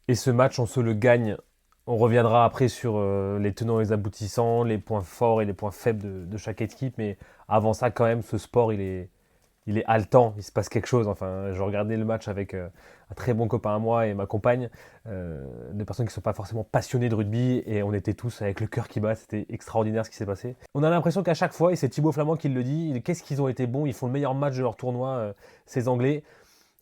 Et ce match, on se le gagne. On reviendra après sur les tenants et les aboutissants, les points forts et les points faibles de chaque équipe. Mais avant ça, quand même, ce sport, il est haletant. Il se passe quelque chose. Enfin, je regardais le match avec un très bon copain à moi et ma compagne, des personnes qui ne sont pas forcément passionnées de rugby. Et on était tous avec le cœur qui bat. C'était extraordinaire ce qui s'est passé. On a l'impression qu'à chaque fois, et c'est Thibaut Flamand qui le dit, qu'est-ce qu'ils ont été bons. Ils font le meilleur match de leur tournoi, ces Anglais.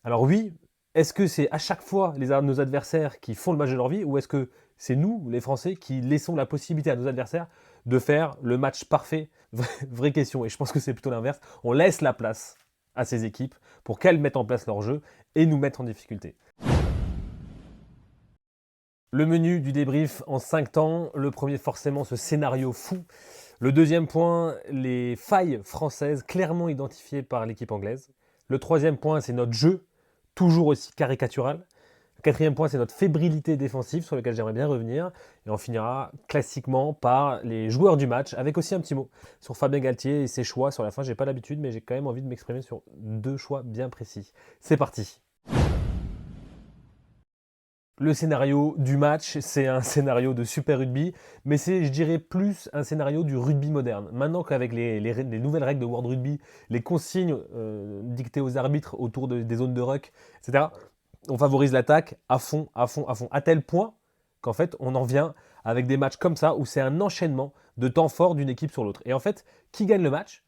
Alors oui, est-ce que c'est à chaque fois nos adversaires qui font le match de leur vie ou est-ce que c'est nous, les Français, qui laissons la possibilité à nos adversaires de faire le match parfait? Vraie question. Et je pense que c'est plutôt l'inverse. On laisse la place à ces équipes pour qu'elles mettent en place leur jeu et nous mettent en difficulté. Le menu du débrief en 5 temps. Le premier, forcément, ce scénario fou. Le deuxième point, les failles françaises clairement identifiées par l'équipe anglaise. Le troisième point, c'est notre jeu, toujours aussi caricatural. Le quatrième point, c'est notre fébrilité défensive sur lequel j'aimerais bien revenir. Et on finira classiquement par les joueurs du match, avec aussi un petit mot sur Fabien Galtier et ses choix. Sur la fin, j'ai pas l'habitude, mais j'ai quand même envie de m'exprimer sur 2 choix bien précis. C'est parti. Le scénario du match, c'est un scénario de Super Rugby, mais c'est, je dirais, plus un scénario du rugby moderne. Maintenant qu'avec les nouvelles règles de World Rugby, les consignes dictées aux arbitres autour des zones de ruck, etc., on favorise l'attaque à fond, à fond, à fond. À tel point qu'en fait, on en vient avec des matchs comme ça, où c'est un enchaînement de temps forts d'une équipe sur l'autre. Et en fait, qui gagne le match?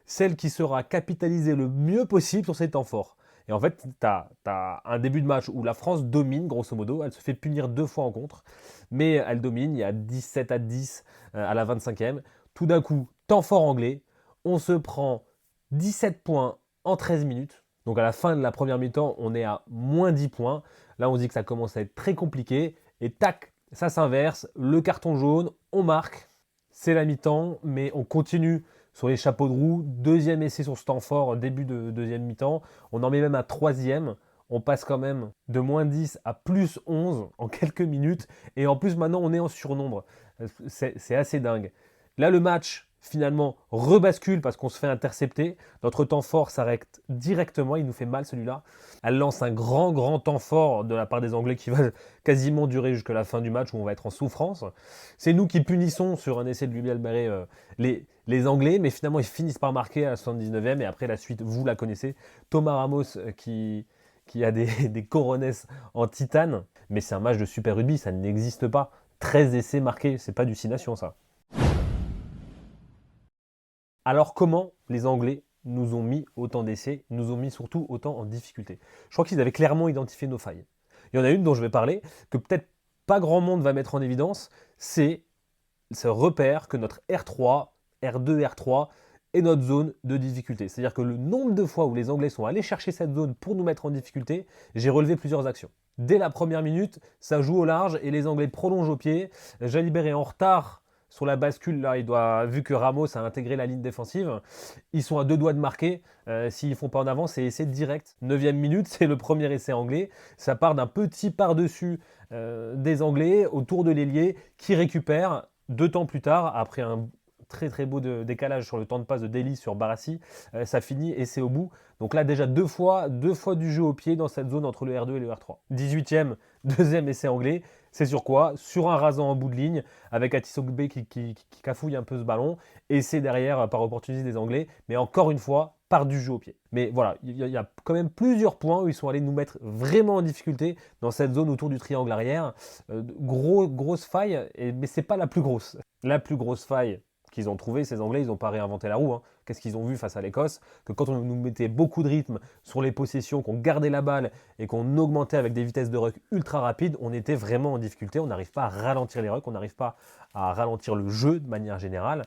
Celle qui sera capitalisée le mieux possible sur ses temps forts. Et en fait, tu as un début de match où la France domine, grosso modo. Elle se fait punir 2 fois en contre. Mais elle domine. Il y a 17-10 à la 25e. Tout d'un coup, temps fort anglais. On se prend 17 points en 13 minutes. Donc à la fin de la première mi-temps, on est à moins 10 points. Là, on se dit que ça commence à être très compliqué. Et tac, ça s'inverse. Le carton jaune, on marque. C'est la mi-temps, mais on continue sur les chapeaux de roue. Deuxième essai sur ce temps fort, début de deuxième mi-temps. On en met même un troisième. On passe quand même de moins 10 à plus 11 en quelques minutes. Et en plus, maintenant, on est en surnombre. C'est assez dingue. Là, le match, finalement, rebascule parce qu'on se fait intercepter. Notre temps fort s'arrête directement. Il nous fait mal, celui-là. Elle lance un grand, grand temps fort de la part des Anglais qui va quasiment durer jusqu'à la fin du match où on va être en souffrance. C'est nous qui punissons sur un essai de Lubi Albaré les Anglais, mais finalement ils finissent par marquer à la 79e et après la suite, vous la connaissez. Thomas Ramos qui a des coronesses en titane, mais c'est un match de Super Rugby, ça n'existe pas. 13 essais marqués, c'est pas du 6 nations ça. Alors comment les Anglais nous ont mis autant d'essais, nous ont mis surtout autant en difficulté? Je crois qu'ils avaient clairement identifié nos failles. Il y en a une dont je vais parler, que peut-être pas grand monde va mettre en évidence, c'est ce repère que notre R3, R2, R3 est notre zone de difficulté. C'est-à-dire que le nombre de fois où les Anglais sont allés chercher cette zone pour nous mettre en difficulté, j'ai relevé plusieurs actions. Dès la première minute, ça joue au large et les Anglais prolongent au pied. Jalibert est en retard sur la bascule, là, vu que Ramos a intégré la ligne défensive, ils sont à 2 doigts de marquer. S'ils ne font pas en avant, c'est essai direct. 9e minute, c'est le premier essai anglais. Ça part d'un petit par-dessus des Anglais autour de l'ailier qui récupère 2 temps plus tard, après un très très beau décalage sur le temps de passe de Daly sur Barassi, ça finit et c'est au bout. Donc là déjà 2 fois du jeu au pied dans cette zone entre le R2 et le R3. 18e, deuxième essai anglais, c'est sur quoi? Sur un rasant en bout de ligne, avec Atisogbe qui cafouille un peu ce ballon, et c'est derrière par opportunité des Anglais, mais encore une fois, par du jeu au pied. Mais voilà, il y a quand même plusieurs points où ils sont allés nous mettre vraiment en difficulté dans cette zone autour du triangle arrière. Grosse faille, mais c'est pas la plus grosse. La plus grosse faille qu'ils ont trouvée, ces Anglais, ils n'ont pas réinventé la roue. Hein. Qu'est-ce qu'ils ont vu face à l'Écosse? Que quand on nous mettait beaucoup de rythme sur les possessions, qu'on gardait la balle et qu'on augmentait avec des vitesses de ruck ultra rapides, on était vraiment en difficulté. On n'arrive pas à ralentir les rucks, on n'arrive pas à ralentir le jeu de manière générale.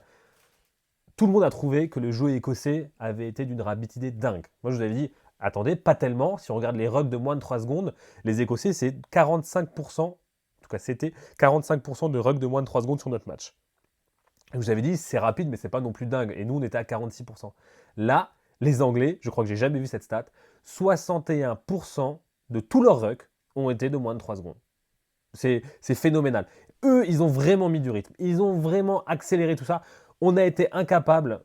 Tout le monde a trouvé que le jeu écossais avait été d'une rapidité dingue. Moi, je vous avais dit, attendez, pas tellement. Si on regarde les rucks de moins de 3 secondes, les Écossais, c'est 45%, en tout cas c'était 45% de rucks de moins de 3 secondes sur notre match. Et vous avez dit, c'est rapide, mais c'est pas non plus dingue. Et nous, on était à 46%. Là, les Anglais, je crois que j'ai jamais vu cette stat, 61% de tous leurs rucks ont été de moins de 3 secondes. C'est phénoménal. Eux, ils ont vraiment mis du rythme. Ils ont vraiment accéléré tout ça. On a été incapable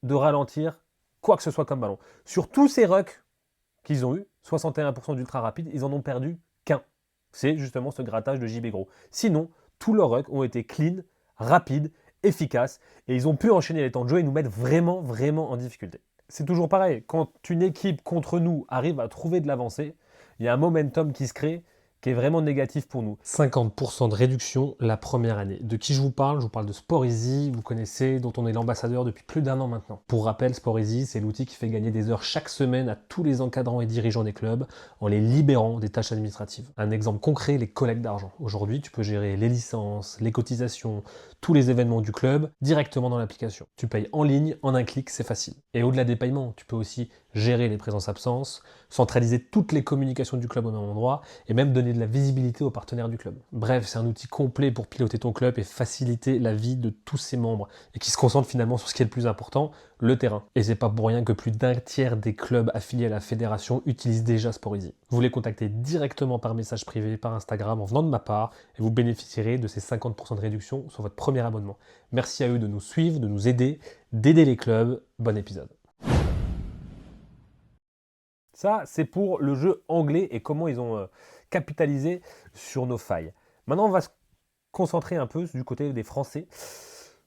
de ralentir quoi que ce soit comme ballon. Sur tous ces rucks qu'ils ont eu, 61% d'ultra rapide, ils en ont perdu qu'un. C'est justement ce grattage de JB Gros. Sinon, tous leurs rucks ont été clean, rapides, efficaces, et ils ont pu enchaîner les temps de jeu et nous mettre vraiment, vraiment en difficulté. C'est toujours pareil, quand une équipe contre nous arrive à trouver de l'avancée, il y a un momentum qui se crée, qui est vraiment négatif pour nous. 50% de réduction la première année. De qui je vous parle? Je vous parle de Sporeasy, vous connaissez, dont on est l'ambassadeur depuis plus d'1 an maintenant. Pour rappel, Sporeasy, c'est l'outil qui fait gagner des heures chaque semaine à tous les encadrants et dirigeants des clubs en les libérant des tâches administratives. Un exemple concret, les collectes d'argent. Aujourd'hui, tu peux gérer les licences, les cotisations, tous les événements du club directement dans l'application. Tu payes en ligne, en un clic, c'est facile. Et au-delà des paiements, tu peux aussi gérer les présences-absences, centraliser toutes les communications du club au même endroit et même donner de la visibilité aux partenaires du club. Bref, c'est un outil complet pour piloter ton club et faciliter la vie de tous ses membres et qui se concentre finalement sur ce qui est le plus important, le terrain. Et c'est pas pour rien que plus d'un tiers des clubs affiliés à la fédération utilisent déjà Sporeasy. Vous les contactez directement par message privé, par Instagram en venant de ma part et vous bénéficierez de ces 50% de réduction sur votre premier abonnement. Merci à eux de nous suivre, de nous aider, d'aider les clubs. Bon épisode. Ça, c'est pour le jeu anglais et comment ils ont capitalisé sur nos failles. Maintenant, on va se concentrer un peu du côté des Français.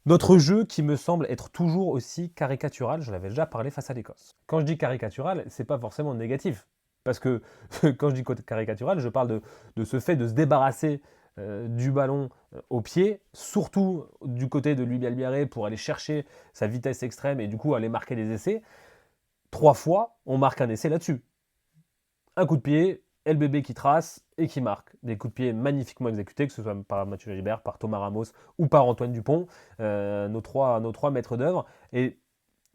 Notre jeu qui me semble être toujours aussi caricatural, je l'avais déjà parlé face à l'Écosse. Quand je dis caricatural, c'est pas forcément négatif. Parce que quand je dis caricatural, je parle de ce fait de se débarrasser du ballon au pied, surtout du côté de Louis Albiaré pour aller chercher sa vitesse extrême et du coup aller marquer des essais. 3 fois, on marque un essai là-dessus. Un coup de pied, LBB qui trace et qui marque. Des coups de pied magnifiquement exécutés, que ce soit par Mathieu Jalibert, par Thomas Ramos ou par Antoine Dupont, nos trois maîtres d'œuvre. Et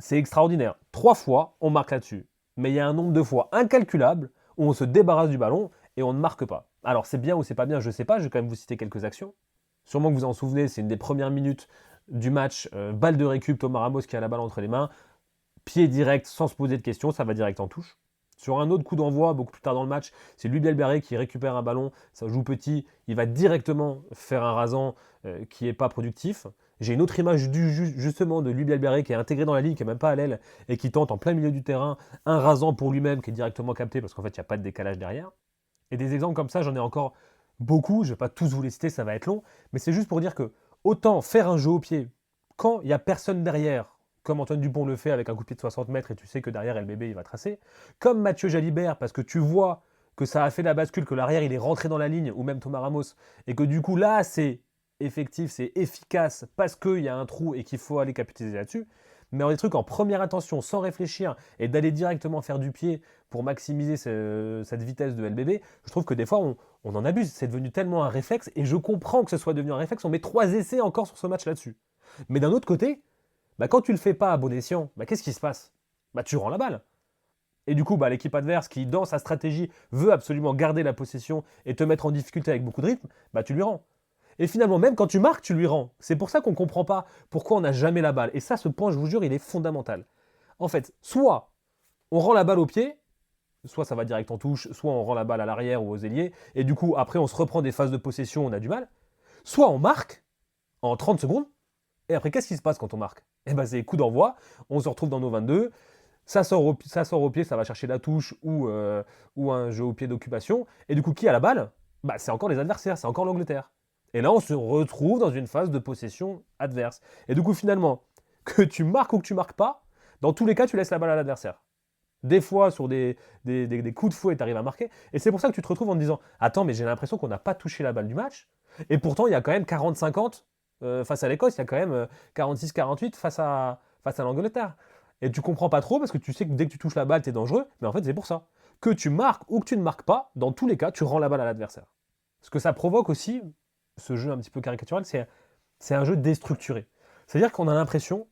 c'est extraordinaire. 3 fois, on marque là-dessus. Mais il y a un nombre de fois incalculable où on se débarrasse du ballon et on ne marque pas. Alors c'est bien ou c'est pas bien, je ne sais pas, je vais quand même vous citer quelques actions. Sûrement que vous en souvenez, c'est une des premières minutes du match, balle de récup, Thomas Ramos qui a la balle entre les mains, pied direct sans se poser de questions, ça va direct en touche. Sur un autre coup d'envoi, beaucoup plus tard dans le match, c'est Louis Albiaré qui récupère un ballon, ça joue petit, il va directement faire un rasant qui n'est pas productif. J'ai une autre image justement de Louis Albiaré qui est intégré dans la ligne, qui n'est même pas à l'aile, et qui tente en plein milieu du terrain un rasant pour lui-même qui est directement capté parce qu'en fait il n'y a pas de décalage derrière. Et des exemples comme ça, j'en ai encore beaucoup, je ne vais pas tous vous les citer, ça va être long, mais c'est juste pour dire que autant faire un jeu au pied quand il n'y a personne derrière, comme Antoine Dupont le fait avec un coup de pied de 60 mètres et tu sais que derrière LBB il va tracer, comme Mathieu Jalibert parce que tu vois que ça a fait la bascule, que l'arrière il est rentré dans la ligne, ou même Thomas Ramos, et que du coup là c'est effectif, c'est efficace parce qu'il y a un trou et qu'il faut aller capitaliser là-dessus, mais des trucs en première intention, sans réfléchir, et d'aller directement faire du pied pour maximiser cette vitesse de LBB, je trouve que des fois on en abuse, c'est devenu tellement un réflexe, et je comprends que ce soit devenu un réflexe, on met 3 essais encore sur ce match là-dessus. Mais d'un autre côté, quand tu le fais pas à bon escient, qu'est-ce qui se passe? Tu rends la balle. Et du coup, l'équipe adverse qui, dans sa stratégie, veut absolument garder la possession et te mettre en difficulté avec beaucoup de rythme, tu lui rends. Et finalement, même quand tu marques, tu lui rends. C'est pour ça qu'on ne comprend pas pourquoi on n'a jamais la balle. Et ça, ce point, je vous jure, il est fondamental. En fait, soit on rend la balle au pied, soit ça va direct en touche, soit on rend la balle à l'arrière ou aux ailiers, et du coup, après, on se reprend des phases de possession, on a du mal. Soit on marque en 30 secondes, et après, qu'est-ce qui se passe quand on marque? C'est coup d'envoi, on se retrouve dans nos 22, ça sort au pied, ça va chercher la touche ou un jeu au pied d'occupation, et du coup, qui a la balle? C'est encore les adversaires, c'est encore l'Angleterre. Et là, on se retrouve dans une phase de possession adverse. Et du coup, finalement, que tu marques ou que tu marques pas, dans tous les cas, tu laisses la balle à l'adversaire. Des fois, sur des coups de fouet, tu arrives à marquer. Et c'est pour ça que tu te retrouves en te disant « Attends, mais j'ai l'impression qu'on n'a pas touché la balle du match. » Et pourtant, il y a quand même 40-50 face à l'Écosse, il y a quand même 46-48 face à l'Angleterre. Et tu comprends pas trop parce que tu sais que dès que tu touches la balle, tu es dangereux. Mais en fait, c'est pour ça. Que tu marques ou que tu ne marques pas, dans tous les cas, tu rends la balle à l'adversaire. Ce que ça provoque aussi, ce jeu un petit peu caricatural, c'est un jeu déstructuré. C'est-à-dire qu'on a l'impression,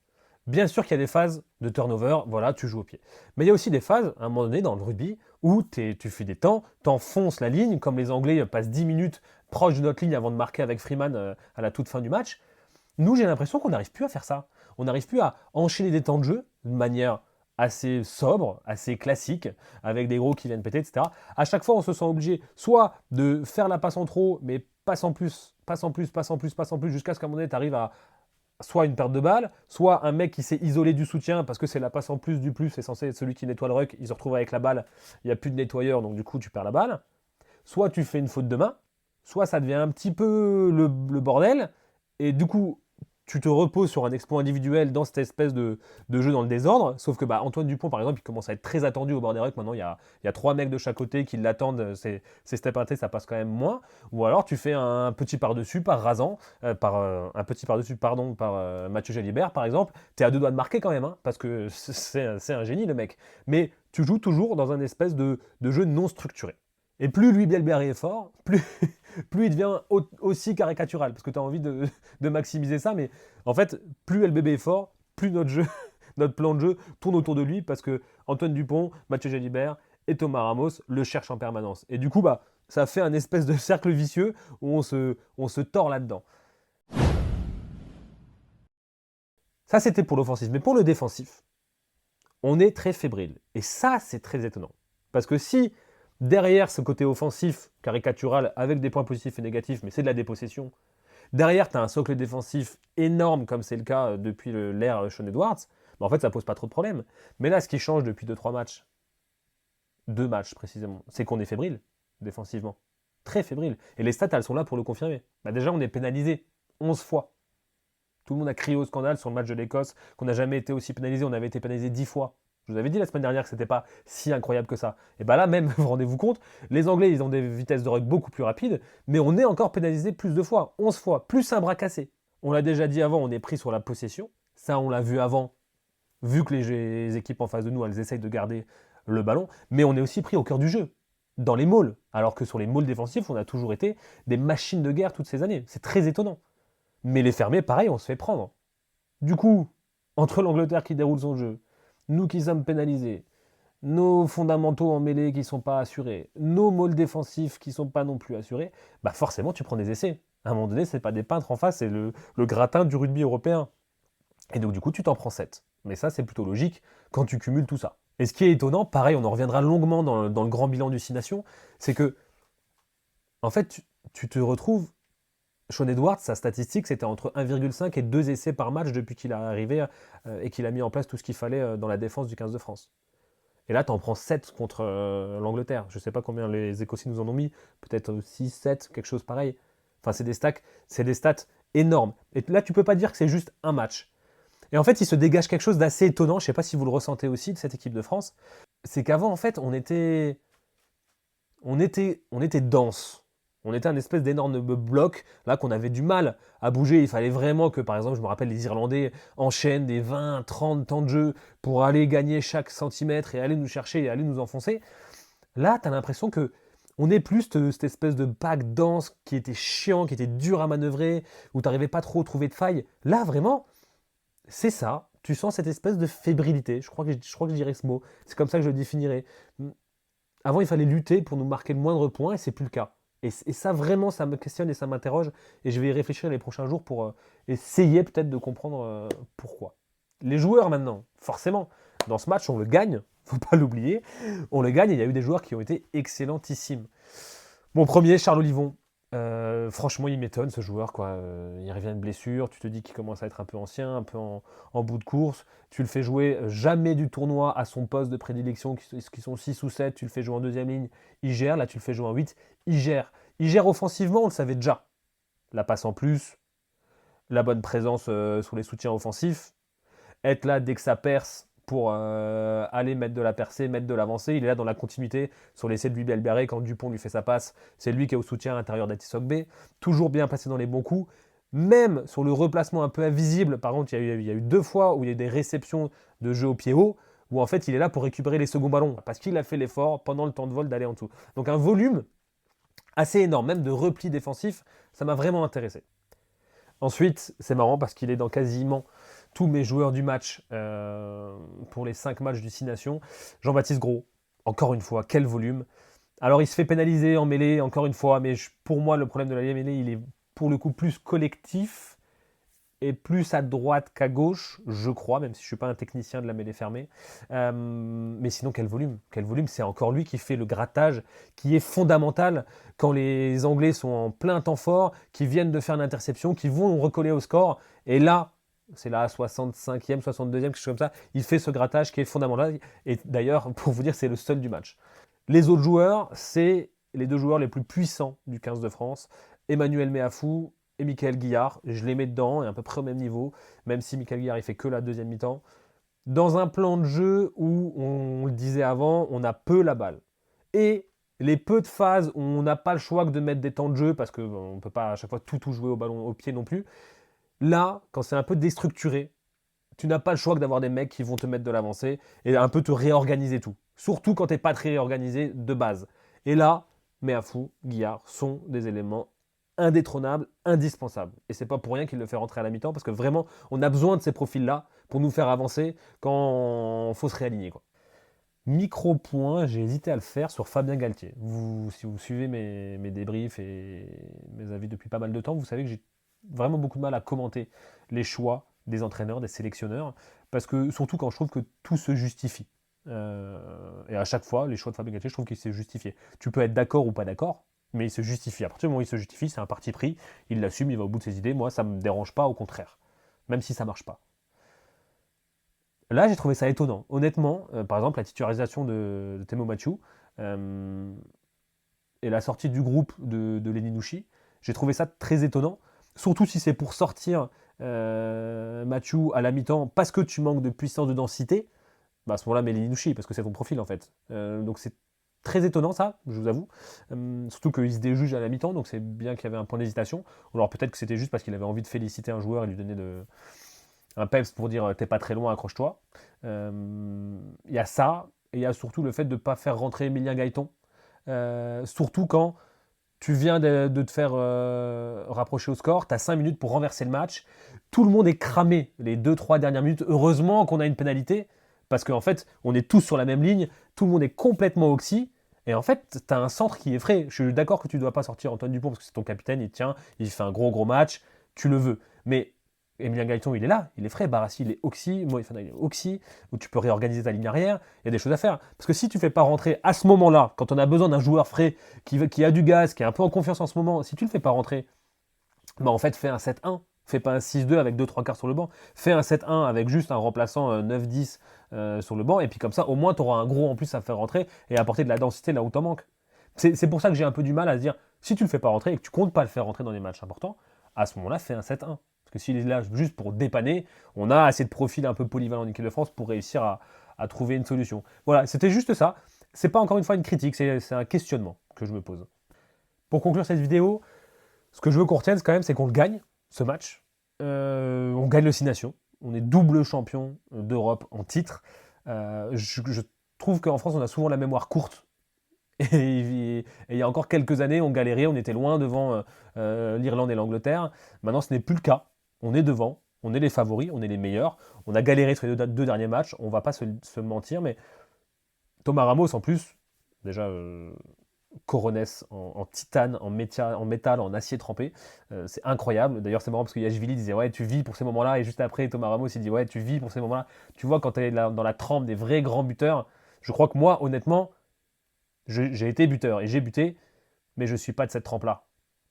bien sûr qu'il y a des phases de turnover, voilà, tu joues au pied. Mais il y a aussi des phases, à un moment donné, dans le rugby, où tu fais des temps, t'enfonces la ligne, comme les Anglais passent 10 minutes proche de notre ligne avant de marquer avec Freeman à la toute fin du match. Nous, j'ai l'impression qu'on n'arrive plus à faire ça. On n'arrive plus à enchaîner des temps de jeu de manière assez sobre, assez classique, avec des gros qui viennent péter, etc. À chaque fois, on se sent obligé soit de faire la passe en trop, mais passe en plus, jusqu'à ce qu'à un moment donné, tu arrives à soit une perte de balle, soit un mec qui s'est isolé du soutien parce que c'est la passe en plus du plus, c'est censé être celui qui nettoie le ruck, il se retrouve avec la balle, il n'y a plus de nettoyeur, donc du coup, tu perds la balle. Soit tu fais une faute de main, soit ça devient un petit peu le bordel, et du coup, tu te reposes sur un exploit individuel dans cette espèce de jeu dans le désordre, sauf que Antoine Dupont, par exemple, il commence à être très attendu au bord des rucks. Maintenant, il y a 3 mecs de chaque côté qui l'attendent, c'est step inté, ça passe quand même moins. Ou alors, tu fais un petit par-dessus par Razan, un petit par-dessus, pardon, par Mathieu Jalibert, par exemple. T'es à 2 doigts de marquer quand même, hein, parce que c'est un génie, le mec. Mais tu joues toujours dans un espèce de jeu non structuré. Et plus Louis Bielbarré est fort, plus il devient aussi caricatural, parce que tu as envie de maximiser ça, mais en fait, plus LBB est fort, plus notre jeu, notre plan de jeu tourne autour de lui, parce que Antoine Dupont, Mathieu Jalibert et Thomas Ramos le cherchent en permanence. Et du coup, ça fait un espèce de cercle vicieux où on se tord là-dedans. Ça, c'était pour l'offensif. Mais pour le défensif, on est très fébrile. Et ça, c'est très étonnant. Parce que si derrière ce côté offensif, caricatural, avec des points positifs et négatifs, mais c'est de la dépossession, derrière, tu as un socle défensif énorme, comme c'est le cas depuis l'ère Sean Edwards, en fait, ça pose pas trop de problèmes. Mais là, ce qui change depuis 2-3 matchs, 2 matchs précisément, c'est qu'on est fébrile, défensivement. Très fébrile. Et les stats, elles sont là pour le confirmer. Déjà, on est pénalisé 11 fois. Tout le monde a crié au scandale sur le match de l'Écosse, qu'on n'a jamais été aussi pénalisé. On avait été pénalisé 10 fois. Je vous avais dit la semaine dernière que c'était pas si incroyable que ça. Et là même, vous rendez-vous compte, les Anglais, ils ont des vitesses de ruck beaucoup plus rapides, mais on est encore pénalisé plus de fois, 11 fois, plus un bras cassé. On l'a déjà dit avant, on est pris sur la possession. Ça, on l'a vu avant, vu que les équipes en face de nous, elles essayent de garder le ballon, mais on est aussi pris au cœur du jeu, dans les mauls. Alors que sur les mauls défensifs, on a toujours été des machines de guerre toutes ces années. C'est très étonnant. Mais les fermés, pareil, on se fait prendre. Du coup, entre l'Angleterre qui déroule son jeu, nous qui sommes pénalisés, nos fondamentaux en mêlée qui ne sont pas assurés, nos mauls défensifs qui ne sont pas non plus assurés, forcément tu prends des essais. À un moment donné, c'est pas des peintres en face, c'est le gratin du rugby européen. Et donc du coup, tu t'en prends 7. Mais ça, c'est plutôt logique quand tu cumules tout ça. Et ce qui est étonnant, pareil, on en reviendra longuement dans le grand bilan du 6 Nations, c'est que, en fait, tu te retrouves. Sean Edwards, sa statistique, c'était entre 1,5 et 2 essais par match depuis qu'il est arrivé et qu'il a mis en place tout ce qu'il fallait dans la défense du 15 de France. Et là, tu en prends 7 contre l'Angleterre. Je ne sais pas combien les Écossais nous en ont mis, peut-être 6, 7, quelque chose pareil. Enfin, c'est des stats énormes. Et là, tu peux pas dire que c'est juste un match. Et en fait, il se dégage quelque chose d'assez étonnant, je ne sais pas si vous le ressentez aussi de cette équipe de France, c'est qu'avant, en fait, on était dense. On était un espèce d'énorme bloc, là, qu'on avait du mal à bouger. Il fallait vraiment que, par exemple, je me rappelle, les Irlandais enchaînent des 20, 30 temps de jeu pour aller gagner chaque centimètre et aller nous chercher et aller nous enfoncer. Là, tu as l'impression que on n'est plus cette espèce de pack dense qui était chiant, qui était dur à manœuvrer, où tu n'arrivais pas trop à trouver de faille. Là, vraiment, c'est ça. Tu sens cette espèce de fébrilité. Je crois que je dirais ce mot. C'est comme ça que je le définirais. Avant, il fallait lutter pour nous marquer le moindre point, et c'est plus le cas. Et ça, vraiment, ça me questionne et ça m'interroge. Et je vais y réfléchir les prochains jours pour essayer peut-être de comprendre pourquoi. Les joueurs, maintenant, forcément, dans ce match, on le gagne. Faut pas l'oublier. On le gagne et il y a eu des joueurs qui ont été excellentissimes. Mon premier, Charles Olivon. Franchement, il m'étonne ce joueur, quoi. Il revient de blessure, tu te dis qu'il commence à être un peu ancien, un peu en bout de course. Tu le fais jouer jamais du tournoi à son poste de prédilection, qui sont 6 ou 7. Tu le fais jouer en deuxième ligne, il gère. Là, tu le fais jouer en 8, il gère. Il gère offensivement, on le savait déjà. La passe en plus, la bonne présence sur les soutiens offensifs, être là dès que ça perce pour aller mettre de la percée, mettre de l'avancée. Il est là dans la continuité sur l'essai de Louis Bielbarré quand Dupont lui fait sa passe. C'est lui qui est au soutien à l'intérieur d'Atisogbe. Toujours bien placé dans les bons coups. Même sur le replacement un peu invisible, par contre, il y a eu 2 fois où il y a eu des réceptions de jeu au pied haut, où en fait il est là pour récupérer les seconds ballons, parce qu'il a fait l'effort pendant le temps de vol d'aller en dessous. Donc un volume assez énorme, même de repli défensif, ça m'a vraiment intéressé. Ensuite, c'est marrant parce qu'il est dans quasiment tous mes joueurs du match pour les 5 matchs du 6 Nations. Jean-Baptiste Gros, encore une fois, quel volume. Alors il se fait pénaliser en mêlée, encore une fois, mais pour moi le problème de la mêlée, il est pour le coup plus collectif et plus à droite qu'à gauche, je crois, même si je ne suis pas un technicien de la mêlée fermée. Mais sinon, quel volume. Quel volume, c'est encore lui qui fait le grattage, qui est fondamental quand les Anglais sont en plein temps fort, qui viennent de faire l'interception, qui vont recoller au score. Et là, c'est la 65e, 62e, quelque chose comme ça, il fait ce grattage qui est fondamental. Et d'ailleurs, pour vous dire, c'est le seul du match. Les autres joueurs, c'est les deux joueurs les plus puissants du 15 de France, Emmanuel Meafou et Michael Guillard. Je les mets dedans, et à peu près au même niveau, même si Michael Guillard il fait que la deuxième mi-temps. Dans un plan de jeu où, on le disait avant, on a peu la balle. Et les peu de phases où on n'a pas le choix que de mettre des temps de jeu, parce qu'on ne peut pas à chaque fois tout jouer au ballon, au pied non plus. Là, quand c'est un peu déstructuré, tu n'as pas le choix que d'avoir des mecs qui vont te mettre de l'avancée et un peu te réorganiser tout. Surtout quand tu n'es pas très réorganisé de base. Et là, Meafou, Guillard sont des éléments indétrônables, indispensables. Et c'est pas pour rien qu'il le fait rentrer à la mi-temps, parce que vraiment, on a besoin de ces profils-là pour nous faire avancer quand il faut se réaligner, quoi. Micro-point, j'ai hésité à le faire sur Fabien Galtier. Si vous suivez mes débriefs et mes avis depuis pas mal de temps, vous savez que j'ai vraiment beaucoup de mal à commenter les choix des entraîneurs, des sélectionneurs, parce que surtout quand je trouve que tout se justifie. Et à chaque fois, les choix de Fabien Galtier, je trouve qu'il s'est justifié. Tu peux être d'accord ou pas d'accord, mais il se justifie. À partir du moment où il se justifie, c'est un parti pris, il l'assume, il va au bout de ses idées. Moi, ça ne me dérange pas, au contraire, même si ça ne marche pas. Là, j'ai trouvé ça étonnant. Honnêtement, par exemple, la titularisation de Temo Mathieu et la sortie du groupe de Lenny Nouchi, j'ai trouvé ça très étonnant. Surtout si c'est pour sortir Mathieu à la mi-temps parce que tu manques de puissance de densité, bah à ce moment-là, mets Lenny Nouchi parce que c'est ton profil en fait. Donc c'est très étonnant ça, je vous avoue. Surtout qu'il se déjuge à la mi-temps, donc c'est bien qu'il y avait un point d'hésitation. Ou alors peut-être que c'était juste parce qu'il avait envie de féliciter un joueur et lui donner un peps pour dire t'es pas très loin, accroche-toi. Il y a ça, et il y a surtout le fait de ne pas faire rentrer Emilien Gaëton. Surtout quand tu viens de te faire rapprocher au score, tu as 5 minutes pour renverser le match. Tout le monde est cramé les 2-3 dernières minutes. Heureusement qu'on a une pénalité, parce qu'en fait, on est tous sur la même ligne, tout le monde est complètement oxy. Et en fait, tu as un centre qui est frais. Je suis d'accord que tu ne dois pas sortir Antoine Dupont parce que c'est ton capitaine, il tient, il fait un gros match, tu le veux. Mais Emilien Gaëton, il est là, il est frais. Barassi, il est oxy. Moïfana, il est oxy. Où tu peux réorganiser ta ligne arrière. Il y a des choses à faire. Parce que si tu ne fais pas rentrer à ce moment-là, quand on a besoin d'un joueur frais, qui a du gaz, qui est un peu en confiance en ce moment, si tu ne le fais pas rentrer, bah en fait, fais un 7-1. Fais pas un 6-2 avec 2-3 quarts sur le banc. Fais un 7-1 avec juste un remplaçant 9-10 sur le banc. Et puis comme ça, au moins, tu auras un gros en plus à faire rentrer et apporter de la densité là où t'en manque. C'est pour ça que j'ai un peu du mal à se dire, si tu ne le fais pas rentrer et que tu comptes pas le faire rentrer dans les matchs importants, à ce moment-là, fais un 7-1. Parce que s'il est là juste pour dépanner, on a assez de profils un peu polyvalents en équipe de France pour réussir à trouver une solution. Voilà, c'était juste ça. C'est pas encore une fois une critique, c'est un questionnement que je me pose. Pour conclure cette vidéo, ce que je veux qu'on retienne quand même, c'est qu'on le gagne, ce match. On gagne le 6 Nations. On est double champion d'Europe en titre. Je trouve qu'en France, on a souvent la mémoire courte. Et il y a encore quelques années, on galérait, on était loin devant l'Irlande et l'Angleterre. Maintenant, ce n'est plus le cas. On est devant, on est les favoris, on est les meilleurs. On a galéré sur les deux derniers matchs, on ne va pas se mentir, mais Thomas Ramos, en plus, déjà Coronès en titane, en métal, en acier trempé, c'est incroyable. D'ailleurs, c'est marrant parce que Yachvili disait ouais, tu vis pour ces moments-là, et juste après, Thomas Ramos il dit ouais, tu vis pour ces moments-là. Tu vois, quand tu es dans la trempe des vrais grands buteurs, je crois que moi, honnêtement, j'ai été buteur et j'ai buté, mais je ne suis pas de cette trempe-là.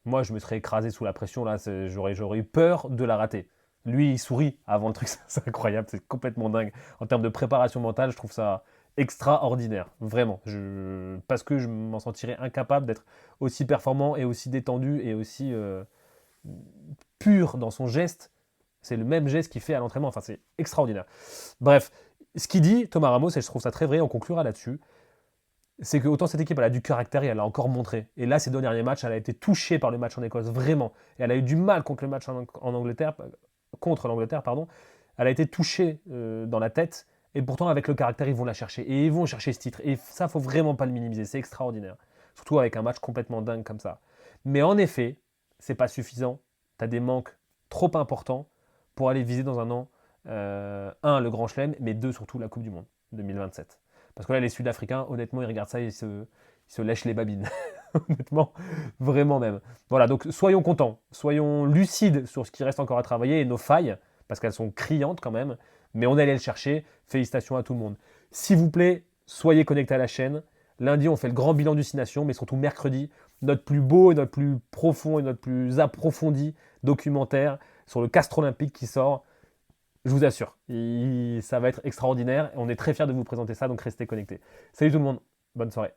Moi, je me serais écrasé sous la pression, là, j'aurais eu peur de la rater. Lui, il sourit avant le truc, c'est incroyable, c'est complètement dingue. En termes de préparation mentale, je trouve ça extraordinaire, vraiment. Parce que je m'en sentirais incapable d'être aussi performant et aussi détendu et aussi pur dans son geste. C'est le même geste qu'il fait à l'entraînement, enfin c'est extraordinaire. Bref, ce qu'il dit, Thomas Ramos, et je trouve ça très vrai, on conclura là-dessus, c'est que autant cette équipe, elle a du caractère et elle l'a encore montré. Et là, ces deux derniers matchs, elle a été touchée par le match en Écosse, vraiment. Et elle a eu du mal contre le match en Angleterre, contre l'Angleterre, pardon. Elle a été touchée dans la tête. Et pourtant, avec le caractère, ils vont la chercher. Et ils vont chercher ce titre. Et ça, faut vraiment pas le minimiser. C'est extraordinaire. Surtout avec un match complètement dingue comme ça. Mais en effet, c'est pas suffisant. Tu as des manques trop importants pour aller viser dans un an, un, le Grand Chelem, mais deux, surtout la Coupe du Monde 2027. Parce que là, les Sud-Africains, honnêtement, ils regardent ça et ils se lèchent les babines. Honnêtement, vraiment même. Voilà, donc soyons contents, soyons lucides sur ce qui reste encore à travailler et nos failles, parce qu'elles sont criantes quand même, mais on est allé le chercher. Félicitations à tout le monde. S'il vous plaît, soyez connectés à la chaîne. Lundi, on fait le grand bilan du 6 Nations, mais surtout mercredi, notre plus beau et notre plus profond et notre plus approfondi documentaire sur le castre olympique qui sort. Je vous assure, ça va être extraordinaire. On est très fiers de vous présenter ça, donc restez connectés. Salut tout le monde, bonne soirée.